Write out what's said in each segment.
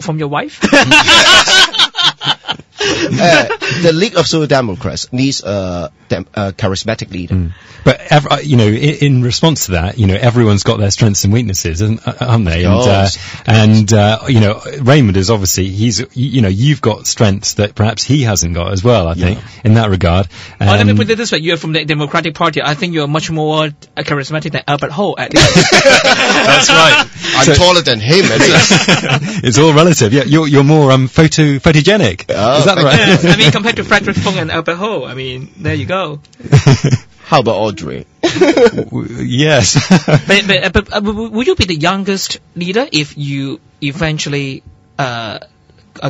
From your wife? The League of Social Democrats needs a charismatic leader. But in response to that, everyone's got their strengths and weaknesses, aren't they? And Raymond is obviously you've got strengths that perhaps he hasn't got as well. I think in that regard. Let me put it this way: you are from the Democratic Party. I think you are much more charismatic than Albert Ho. At least. That's right. I'm taller than him. At least. It's all relative. Yeah, you're more photogenic. Is that right? Yeah, I mean, compared to Frederick Fung and Albert Ho, I mean, there you go. How about Audrey? Yes. but would you be the youngest leader if you eventually are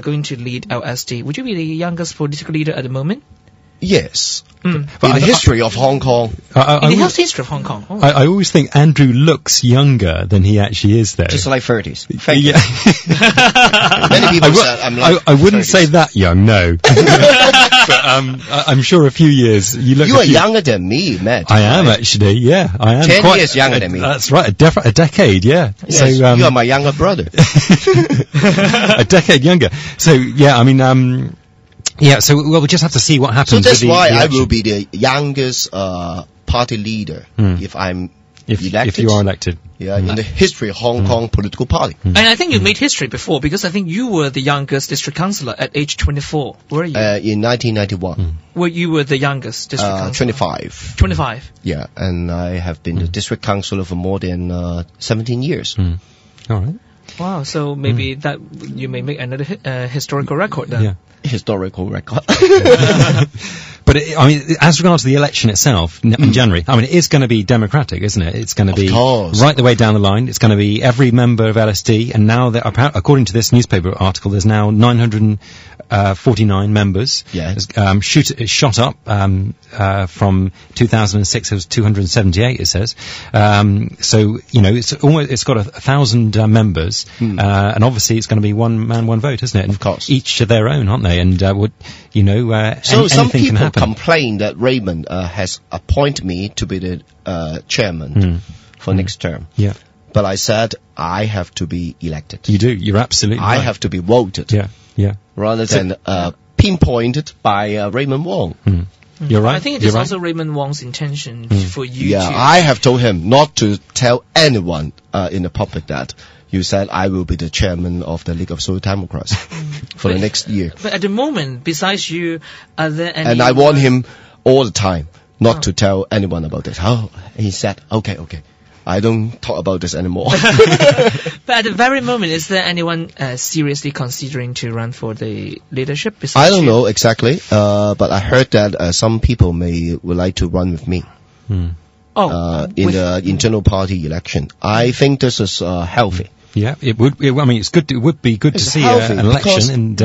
going to lead LSD? Would you be the youngest political leader at the moment? Yes. In the history of Hong Kong. In the history of Hong Kong. Oh. I always think Andrew looks younger than he actually is, though. Just like 30s. Thank you. Many people said I'm like I wouldn't 30s. say that young, no. But I'm sure a few years. You are younger than me, Matt. I am actually, yeah. I am 10 years younger than me. That's right, a decade, yeah. Yes, so, you are my younger brother. A decade younger. So, yeah, I mean, yeah, so we'll just have to see what happens. So that's why I election. will be the youngest party leader if I'm elected. If you are elected. Yeah, in the history of Hong Kong political party. And I think you made history before, because I think you were the youngest district councillor at age 24. Were you? In 1991. Well, you were the youngest district councillor? 25. 25. Yeah, and I have been the district councillor for more than 17 years. All right. Wow, so maybe that you may make another historical record then. Yeah. Historical record. But as regards to the election itself in January, it is going to be democratic, isn't it? It's going to be right the way down the line. It's going to be every member of LSD, and now, according to this newspaper article, there's now 949 members. Yes. Shot up from 2006. It was 278. It says. So it's got 1,000 members, and obviously it's going to be one man, one vote, isn't it? And of course, each to their own, aren't they? And so anything some people can happen. complain that Raymond has appointed me to be the chairman for next term. Yeah. But I said I have to be elected. You do. You're absolutely right. I have to be voted. Yeah. Yeah. Rather than pinpointed by Raymond Wong. You're right. I think it is also Raymond Wong's intention for you to... I have told him not to tell anyone in the public that you said I will be the chairman of the League of Social Democrats for the next year. But at the moment, besides you, are there any... And I warn him all the time not to tell anyone about this. Oh, he said, okay. I don't talk about this anymore. But at the very moment, is there anyone seriously considering to run for the leadership? I don't know exactly, but I heard that some people would like to run with me. In the internal party election. I think this is healthy. Yeah, it would. It's good. It would be good to see an election. And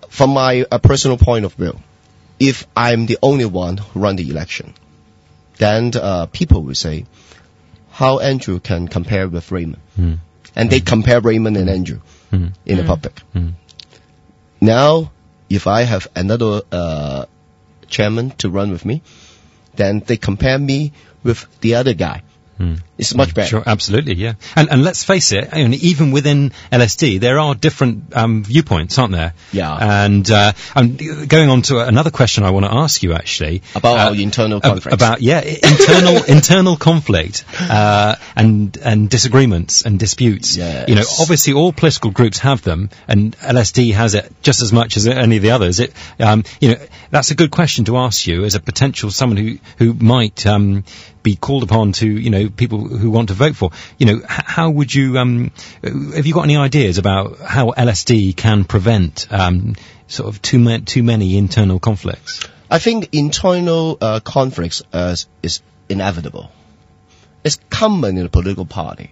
from my personal point of view, if I'm the only one who run the election, then people will say how Andrew can compare with Raymond, and they compare Raymond and Andrew in the public. Now, if I have another chairman to run with me, then they compare me with the other guy. It's much better. Sure, absolutely, yeah. And let's face it, even within LSD, there are different viewpoints, aren't there? Yeah. And I'm going on to another question I want to ask you, actually. About our internal conflict. Internal conflict, and disagreements and disputes. Yes. Obviously all political groups have them, and LSD has it just as much as any of the others. That's a good question to ask you as a potential someone who might, be called upon to, people who want to vote for. How would you, have you got any ideas about how LSD can prevent sort of too many internal conflicts? I think internal conflicts is inevitable. It's common in a political party.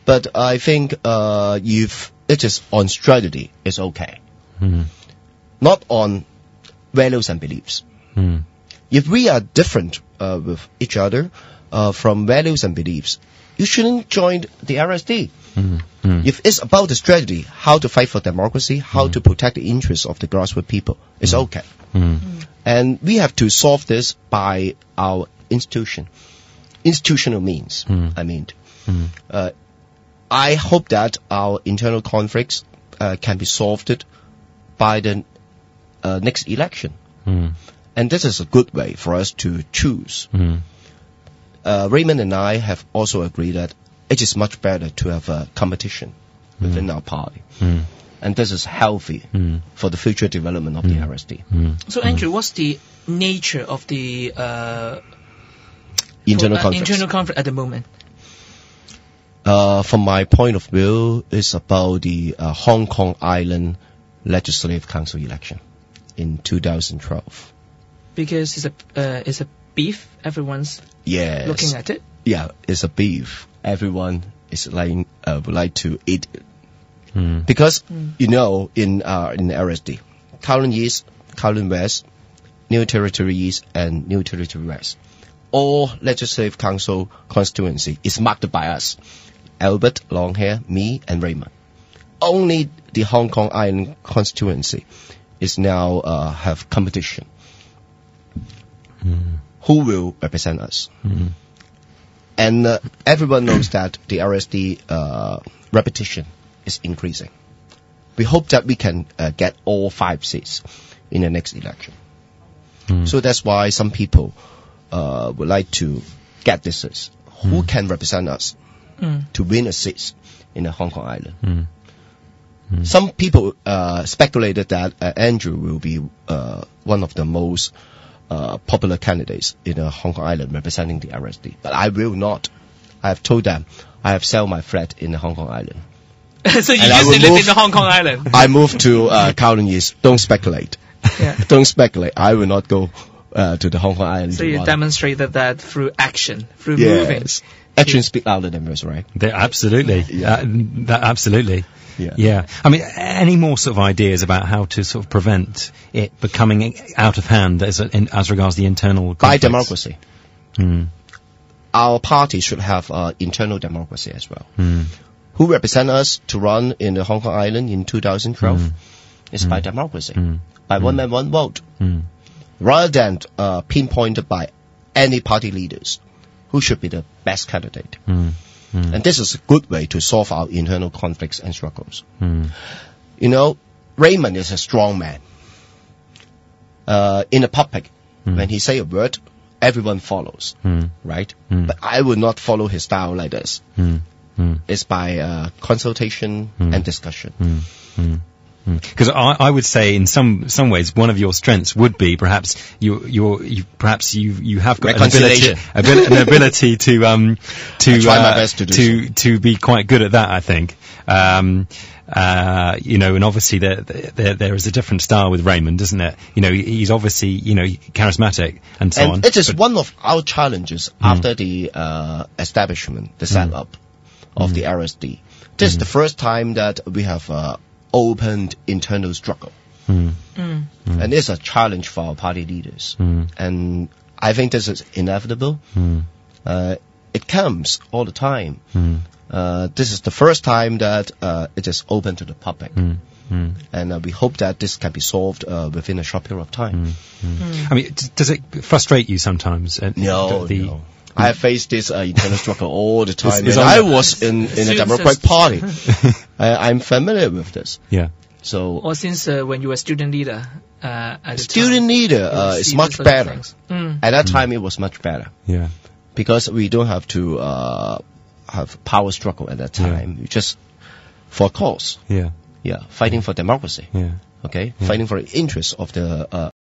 But I think if it is on strategy, it's okay. Not on values and beliefs. If we are different with each other from values and beliefs, you shouldn't join the LSD. If it's about the strategy, how to fight for democracy, how to protect the interests of the grassroots people, it's okay. And we have to solve this by our institutional means. I hope that our internal conflicts can be solved by the next election. And this is a good way for us to choose. Raymond and I have also agreed that it is much better to have a competition within our party. And this is healthy for the future development of the RSD. So, Andrew, what's the nature of the Internal conflicts. internal conflict at the moment? From my point of view, it's about the Hong Kong Island Legislative Council election in 2012. Because it's a beef. Everyone's Yes. looking at it. Yeah, it's a beef. Everyone is would like to eat it. Because, you know, in the RSD, Kowloon East, Kowloon West, New Territory East, and New Territory West, all Legislative Council constituency is marked by us. Albert, Longhair, me, and Raymond. Only the Hong Kong Island constituency is now have competition. Who will represent us? And everyone knows that the RSD repetition is increasing. We hope that we can get all 5 seats in the next election. So that's why some people would like to get this seat. Who can represent us to win a seat in the Hong Kong Island? Some people speculated that Andrew will be one of the most popular candidates in the Hong Kong Island representing the RSD. But I will not. I have told them I have sold my flat in the Hong Kong Island. So you And I used will to live move- in the Hong Kong Island. I moved to Kowloon East. Don't speculate. Yeah. Don't speculate. I will not go to the Hong Kong Island. So to you run. demonstrated that through action, through moving. Yes. Actions speak louder than words, right? Absolutely. Yeah. Absolutely. Yeah. I mean, any more sort of ideas about how to sort of prevent it becoming out of hand as regards the internal By conflicts? democracy. Our party should have internal democracy as well. Who represent us to run in the Hong Kong Island in 2012 is by democracy, by one man, one vote, rather than pinpointed by any party leaders who should be the best candidate. And this is a good way to solve our internal conflicts and struggles. You know, Raymond is a strong man. In the public, when he say a word, everyone follows, right? But I would not follow his style like this. It's by consultation and discussion. Because I would say in some ways one of your strengths would be perhaps you have got Reconciliation. an ability to I try my best to do to be quite good at that, I think. You know, and obviously there is a different style with Raymond, isn't it? You know, he's obviously, you know, charismatic and so on. And it is one of our challenges after the establishment, the setup of the RSD. This is the first time that we have opened internal struggle. And it's a challenge for our party leaders. And I think this is inevitable. It comes all the time. This is the first time that it is open to the public. And we hope that this can be solved within a short period of time. I mean, does it frustrate you sometimes? No. I have faced this internal struggle all the time. It's And on I the- was in the Democratic Party. I'm familiar with this. Yeah. So Or since when you were student leader at the student time, leader you is see much these sort of better. things. At that time, it was much better Yeah. because we don't have to have power struggle at that time. We just for a cause, Yeah. fighting for democracy. Yeah. Okay, fighting for the interests of the